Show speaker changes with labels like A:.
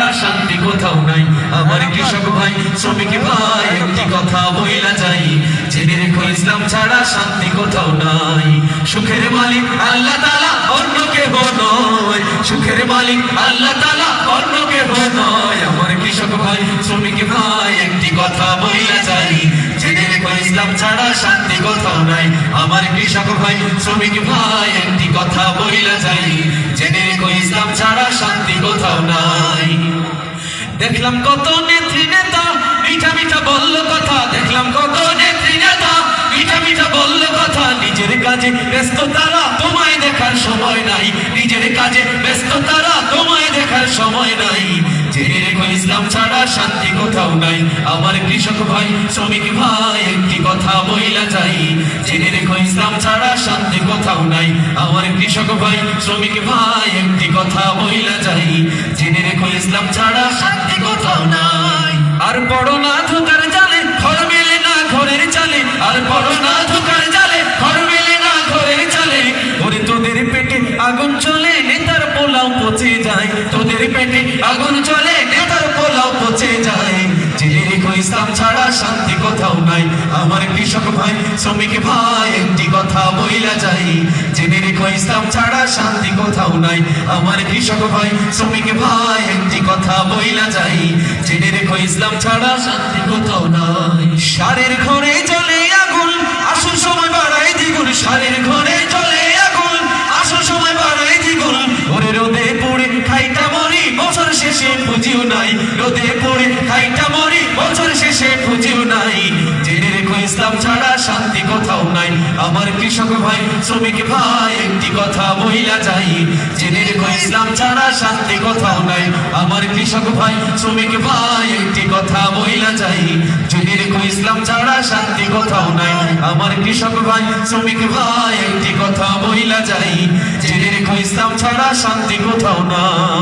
A: ছাড়া শান্তি কোথাও নাই। আমার কৃষক ভাই শ্রমিক ভাই একটি কথা বইলা যাই, জেনে রেখো ইসলাম ছাড়া শান্তি কোথাও নাই। সুখের মালিক আল্লাহ তাআলা, অন্য কেহ নয়। সুখের মালিক আল্লাহ তাআলা, অন্য কেহ নয়। আমার কৃষক ভাই শ্রমিক ভাই একটি কথা বইলা যাই, জেনে রেখো ইসলাম ছাড়া শান্তি কোথাও নাই। আমার কৃষক ভাই শ্রমিক ভাই একটি কথা বইলা যাই, জেনে রেখো ইসলাম ছাড়া শান্তি কোথাও নাই। দেখলাম কত নেত্রী নেতা মিঠা মিঠা বলল কথা, দেখলাম কত নেত্রী নেতা মিঠা মিঠা বলল কথা। নিজের কাজে ব্যস্ত তারা, তোমায় দেখার সময় নাই। নিজের কাজে ব্যস্ত তারা, তোমায় দেখার সময় নাই। জেনে রেখো ইসলাম ছাড়া শান্তি কোথাও নাই। আমার কৃষক ভাই শ্রমিক ভাই একটি কথা বইলা যাই, জেনে রেখো ইসলাম ছাড়া শান্তি কোথাও নাই। আমার কৃষক ভাই শ্রমিক ভাই একটি কথা বইলা যাই, জেনে রেখো ইসলাম ছাড়া শান্তি কোথাও নাই। আর পড়ো না ধোকার জালে, ঘর মেলে না ঘরের চালে। আর পড়ো না ধোকার জালে, ঘর মেলে না ঘরের চালে। ওরে তোদের পেটে আগুন চলে, নেতার পোলাও পচে যায়। তোদের পেটে আগুন চলে, নেতার পোলাও পচে যায়। জেনে রেখো ইসলাম ছাড়া শান্তি কোথাও নাই। আমার কৃষক ভাই শ্রমিক ভাই একটি কথা বইলা যাই, জেনে রেখো ইসলাম ছাড়া শান্তি কোথাও নাই। আমার কৃষক ভাই শ্রমিক ভাই একটি কথা বইলা যাই, জেনে রেখো ইসলাম ছাড়া শান্তি কোথাও নাই। সারের ঘরে চলে আগুন, আসল সময় বাড়ায় দ্বিগুণ। সারের ঘরে চলে আগুন, আসল সময় বাড়ায় দ্বিগুণ। ওরে রোদে পড়ে খাইটা মরি, বছর শেষে পুঁজিও নাই। রোদে পড়ে খাইটা মরি, বছর শেষে পুঁজিও নাই। জেনে রেখো ইসলাম ছাড়া শান্তি কোথাও নাই। আমার কৃষক ভাই শ্রমিক ভাই একটি কথা বইলা যাই, জেনে রেখো ইসলাম ছাড়া শান্তি কোথাও নাই। আমার কৃষক ভাই শ্রমিক ভাই একটি কথা বইলা যাই, জেনে রেখো ইসলাম ছাড়া শান্তি কোথাও নাই। আমার কৃষক ভাই শ্রমিক ভাই একটি কথা বইলা যাই, জেনে রেখো ইসলাম ছাড়া শান্তি কোথাও নাই।